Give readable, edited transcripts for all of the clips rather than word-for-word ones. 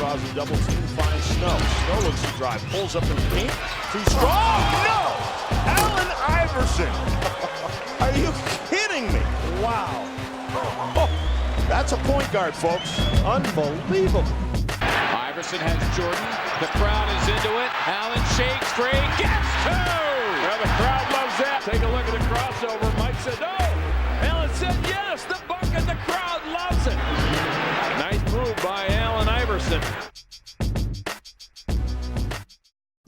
draws a double team, finds Snow. Snow looks to drive, pulls up in the paint. Too strong. No! Allen Iverson. Are you kidding me? Wow. Oh, that's a point guard, folks. Unbelievable. Iverson has Jordan. The crowd is into it. Allen shakes free. Gets two! Well, the crowd loves that. Take a look at the crossover. Mike said no. Allen said yes. The bucket. The crowd loves it. Nice move by Allen Iverson.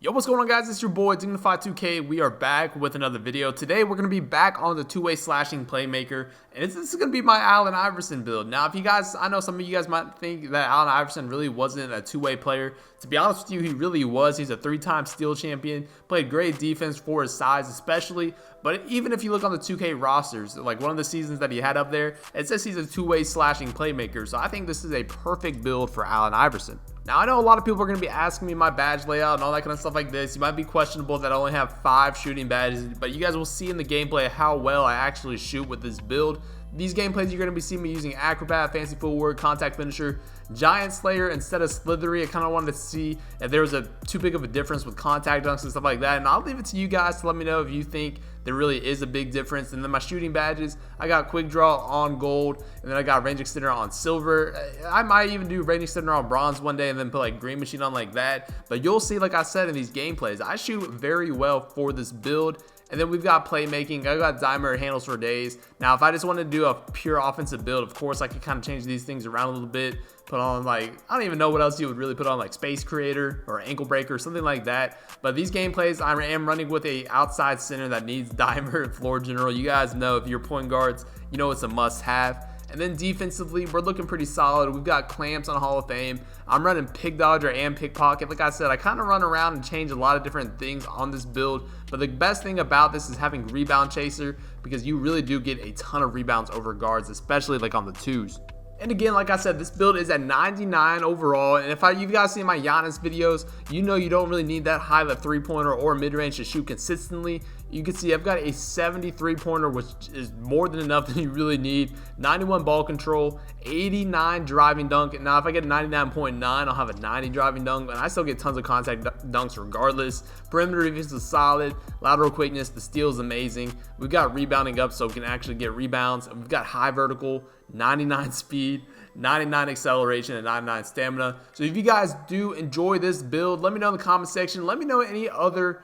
Yo, what's going on, guys? It's your boy Dignify2K. We are back with another video. Today we're going to be back on the two-way slashing playmaker, and this is going to be my Allen Iverson build. Now, if you guys, I know some of you guys might think that Allen Iverson really wasn't a two-way player. To be honest with you, he really was. He's a three-time steal champion, played great defense for his size especially. But even if you look on the 2K rosters, like one of the seasons that he had up there, it says he's a two-way slashing playmaker. So I think this is a perfect build for Allen Iverson. Now, I know a lot of people are going to be asking me my badge layout and all that kind of stuff like this. You might be questionable that I only have 5 shooting badges, but you guys will see in the gameplay how well I actually shoot with this build. These gameplays, you're going to be seeing me using Acrobat, Fancy Footwork, Contact Finisher, Giant Slayer instead of Slithery. I kind of wanted to see if there was too big of a difference with contact dunks and stuff like that. And I'll leave it to you guys to let me know if you think there really is a big difference. And then my shooting badges, I got Quick Draw on gold, and then I got Range Extender on silver. I might even do Range Extender on bronze one day and then put like Green Machine on like that. But you'll see, like I said in these gameplays, I shoot very well for this build. And then we've got playmaking. I got dimer handles for days. Now, if I just wanted to do a pure offensive build, of course, I could kind of change these things around a little bit. Put on, like, I don't even know what else you would really put on, like Space Creator or Ankle Breaker or something like that. But these gameplays, I am running with a outside center that needs dimer and floor general. You guys know if you're point guards, you know it's a must-have. And then defensively, we're looking pretty solid. We've got clamps on Hall of Fame. I'm running pick dodger and pickpocket. Like I said, I kind of run around and change a lot of different things on this build. But the best thing about this is having rebound chaser, because you really do get a ton of rebounds over guards, especially like on the twos. And again, like I said, this build is at 99 overall. And if you guys see my Giannis videos, you know you don't really need that high of a three-pointer or mid-range to shoot consistently. You can see I've got a 73-pointer, which is more than enough than you really need. 91 ball control, 89 driving dunk. Now, if I get a 99.9, I'll have a 90 driving dunk, and I still get tons of contact dunks regardless. Perimeter defense is solid. Lateral quickness, the steal is amazing. We've got rebounding up, so we can actually get rebounds. We've got high vertical, 99 speed, 99 acceleration, and 99 stamina. So if you guys do enjoy this build, let me know in the comment section. Let me know any other,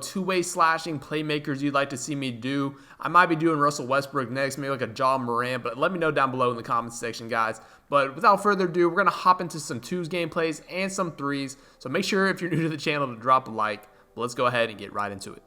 two-way slashing playmakers you'd like to see me do. I might be doing Russell Westbrook next, maybe like a Ja Morant, but let me know down below in the comment section, guys. But without further ado, we're going to hop into some twos gameplays and some threes. So make sure if you're new to the channel to drop a like. But let's go ahead and get right into it.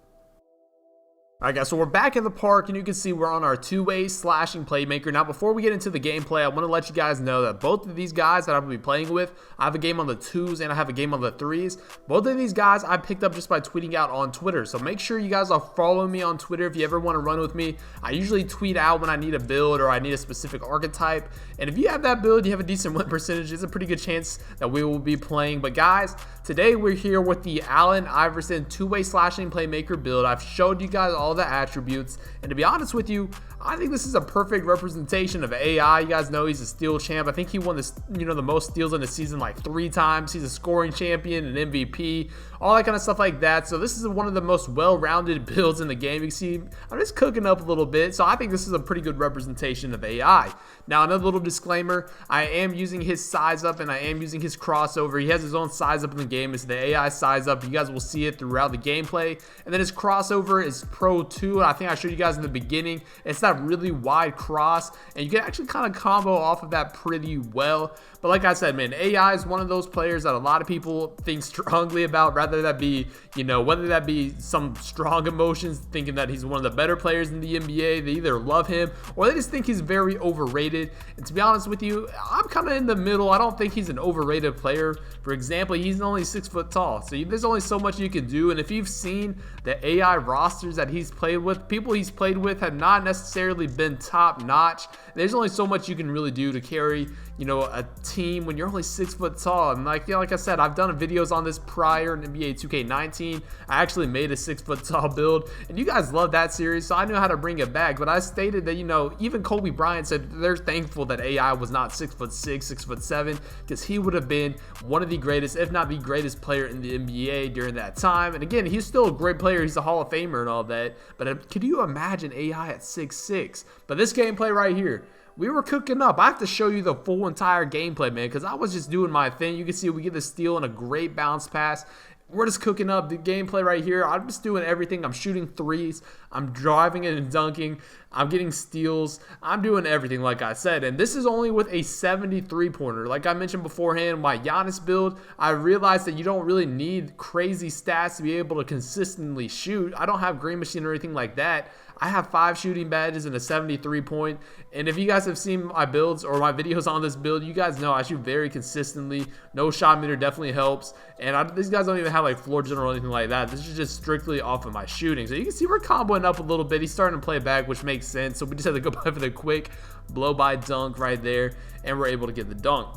Alright guys, so we're back in the park, and you can see we're on our two-way slashing playmaker. Now, before we get into the gameplay, I want to let you guys know that both of these guys that I'm going to be playing with, I have a game on the twos and I have a game on the threes. Both of these guys I picked up just by tweeting out on Twitter, so make sure you guys are following me on Twitter if you ever want to run with me. I usually tweet out when I need a build or I need a specific archetype, and if you have that build, you have a decent win percentage, it's a pretty good chance that we will be playing. But guys, today we're here with the Allen Iverson two-way slashing playmaker build. I've showed you guys all the attributes, and to be honest with you, I think this is a perfect representation of AI. You guys know he's a steal champ. I think he won this, the most steals in the season like 3 times. He's a scoring champion, an MVP, all that kind of stuff like that. So this is one of the most well-rounded builds in the game. You can see I'm just cooking up a little bit. So I think this is a pretty good representation of AI. Now, another little disclaimer, I am using his size up and I am using his crossover. He has his own size up in the game. It's the AI size up. You guys will see it throughout the gameplay. And then his crossover is Pro 2. I think I showed you guys in the beginning. It's that really wide cross, and you can actually kind of combo off of that pretty well. But like I said, man, AI is one of those players that a lot of people think strongly about, rather that be, whether that be some strong emotions, thinking that he's one of the better players in the NBA. They either love him or they just think he's very overrated. And to be honest with you, I'm kind of in the middle. I don't think he's an overrated player. For example, he's only 6 foot tall, so there's only so much you can do. And if you've seen the AI rosters that he's he's played with, people he's played with have not necessarily been top notch. There's only so much you can really do to carry, you know, a team when you're only 6 foot tall. And like, like I said, I've done videos on this prior in NBA 2K19. I actually made a 6 foot tall build, and you guys love that series, so I knew how to bring it back. But I stated that, you know, even Kobe Bryant said they're thankful that AI was not 6'6", 6'7", because he would have been one of the greatest, if not the greatest player in the NBA during that time. And again, he's still a great player. He's a Hall of Famer and all that. But could you imagine AI at 6'6"? But this gameplay right here, we were cooking up. I have to show you the full entire gameplay, man, because I was just doing my thing. You can see we get the steal and a great bounce pass. We're just cooking up the gameplay right here. I'm just doing everything. I'm shooting threes. I'm driving it and dunking. I'm getting steals. I'm doing everything, like I said. And this is only with a 73-pointer. Like I mentioned beforehand, my Giannis build, I realized that you don't really need crazy stats to be able to consistently shoot. I don't have green machine or anything like that. I have 5 shooting badges and a 73-point. And if you guys have seen my builds or my videos on this build, you guys know I shoot very consistently. No shot meter definitely helps. And these guys don't even have like floor general or anything like that. This is just strictly off of my shooting. So you can see we're comboing up a little bit. He's starting to play back, which makes sense. So we just have to go by for the quick blow by dunk right there. And we're able to get the dunk.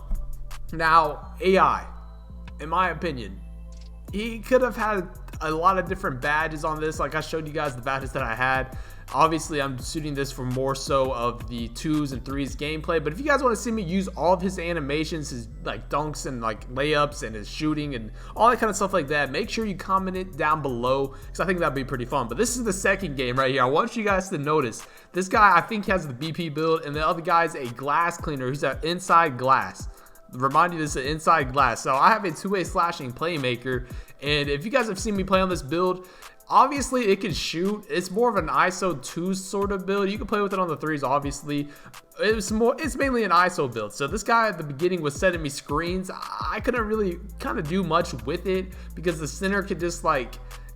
Now, AI, in my opinion, he could have had a lot of different badges on this. Like I showed you guys the badges that I had. Obviously, I'm shooting this for more so of the 2s and 3s gameplay. But if you guys want to see me use all of his animations, his like dunks and like layups and his shooting and all that kind of stuff like that, make sure you comment it down below, because I think that'd be pretty fun. But this is the second game right here. I want you guys to notice this guy, I think he has the BP build, and the other guy is a glass cleaner. He's an inside glass. Remind you, this is an inside glass. So I have a 2-way slashing playmaker, and if you guys have seen me play on this build, obviously it can shoot. It's more of an ISO 2 sort of build. You can play with it on the 3s, obviously. It's mainly an ISO build. So this guy at the beginning was setting me screens. I couldn't really kind of do much with it because the center could just like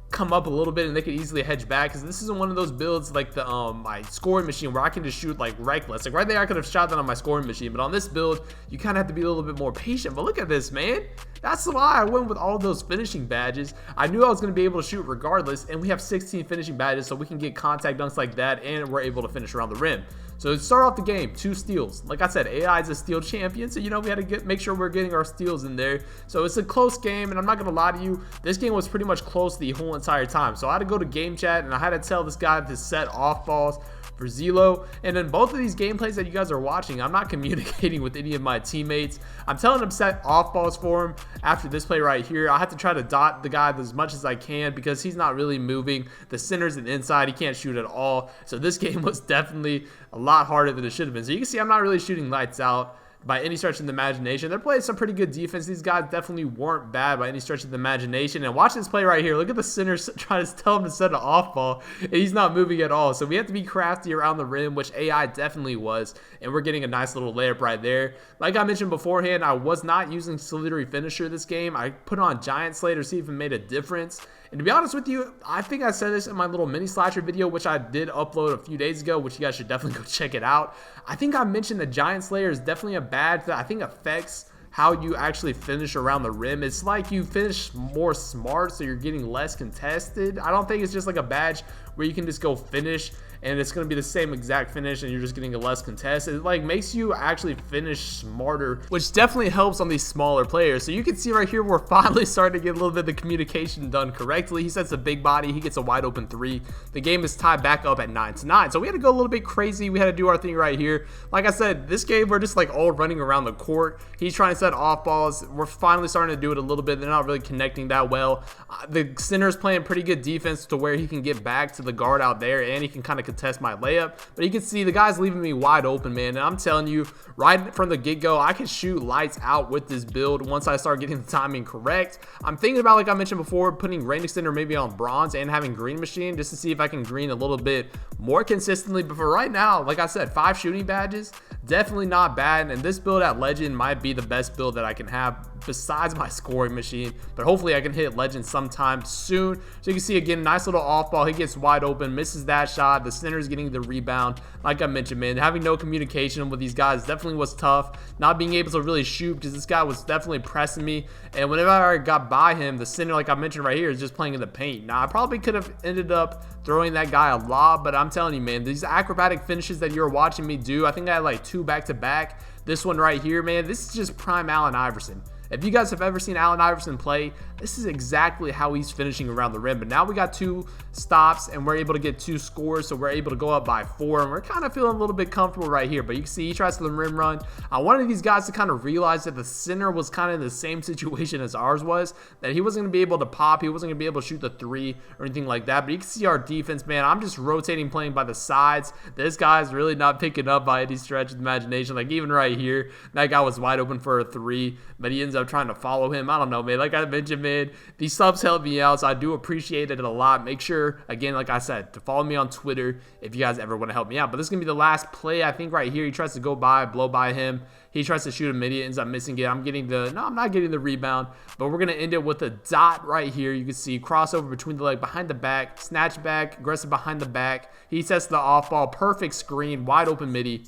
come up a little bit and they could easily hedge back, because this isn't one of those builds like the my scoring machine where I can just shoot like reckless. Like right there I could have shot that on my scoring machine, but on this build you kind of have to be a little bit more patient. But look at this, man. That's why I went with all those finishing badges. I knew I was going to be able to shoot regardless, and we have 16 finishing badges, so we can get contact dunks like that, and we're able to finish around the rim. So to start off the game, 2 steals. Like I said, AI is a steal champion, so you know we had to make sure we're getting our steals in there. So it's a close game, and I'm not gonna lie to you, this game was pretty much close the whole entire time. So I had to go to game chat, and I had to tell this guy to set off balls for Zelo. And then both of these gameplays that you guys are watching, I'm not communicating with any of my teammates. I'm telling them set off balls for him. After this play right here, I have to try to dot the guy as much as I can because he's not really moving. The center's an inside, he can't shoot at all. So this game was definitely a lot harder than it should have been. So you can see I'm not really shooting lights out by any stretch of the imagination. They're playing some pretty good defense. These guys definitely weren't bad by any stretch of the imagination. And watch this play right here. Look at the center trying to tell him to set an off ball, and he's not moving at all. So we have to be crafty around the rim, which AI definitely was. And we're getting a nice little layup right there. Like I mentioned beforehand, I was not using Slithery Finisher this game. I put on Giant Slayer to see if it made a difference. And to be honest with you, I think I said this in my little mini slasher video, which I did upload a few days ago, which you guys should definitely go check it out. I think I mentioned the Giant Slayer is definitely a badge that I think affects how you actually finish around the rim. It's like you finish more smart, so you're getting less contested. I don't think it's just like a badge where you can just go finish and it's going to be the same exact finish and you're just getting a less contested. It like makes you actually finish smarter, which definitely helps on these smaller players. So you can see right here we're finally starting to get a little bit of the communication done correctly. He sets a big body, he gets a wide open 3. The game is tied back up at 9-9. So we had to go a little bit crazy. We had to do our thing right here. Like I said, this game we're just like all running around the court. He's trying to set off balls. We're finally starting to do it a little bit. They're not really connecting that well. The center's playing pretty good defense to where he can get back to the guard out there and he can kind of contest my layup. But you can see the guy's leaving me wide open, man. And I'm telling you, right from the get-go, I can shoot lights out with this build once I start getting the timing correct. I'm thinking about, like I mentioned before, putting range extender maybe on bronze and having green machine just to see if I can green a little bit more consistently. But for right now, like I said, 5 shooting badges, definitely not bad. And this build at legend might be the best build that I can have besides my scoring machine, but hopefully I can hit legend sometime soon. So you can see again, nice little off ball. He gets wide open, misses that shot. The center's getting the rebound. Like I mentioned, man, having no communication with these guys definitely was tough. Not being able to really shoot because this guy was definitely pressing me. And whenever I got by him, the center, like I mentioned right here, is just playing in the paint. Now, I probably could have ended up throwing that guy a lob, but I'm telling you, man, these acrobatic finishes that you're watching me do, I think I had like 2 back-to-back. This one right here, man, this is just prime Allen Iverson. If you guys have ever seen Allen Iverson play, this is exactly how he's finishing around the rim. But now we got 2 stops and we're able to get 2 scores, so we're able to go up by 4, and we're kind of feeling a little bit comfortable right here. But you can see he tries to the rim run. I wanted these guys to kind of realize that the center was kind of in the same situation as ours was, that he wasn't going to be able to pop, he wasn't going to be able to shoot the 3 or anything like that. But you can see our defense, man, I'm just rotating, playing by the sides. This guy's really not picking up by any stretch of the imagination. Like even right here, that guy was wide open for a 3, but he ends up trying to follow him. I don't know, man. Like I mentioned, man, these subs help me out, so I do appreciate it a lot. Make sure, again, like I said, to follow me on Twitter if you guys ever want to help me out. But this is going to be the last play, I think, right here. He tries to go by, blow by him. He tries to shoot a midi, ends up missing it. I'm not getting the rebound, but we're going to end it with a dot right here. You can see crossover between the leg, behind the back, snatch back, aggressive behind the back. He sets the off ball, perfect screen, wide open midi.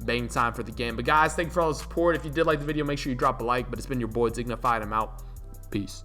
Bang time for the game. But guys, thank you for all the support. If you did like the video, make sure you drop a like. But it's been your boy Dignified. I'm out. Peace.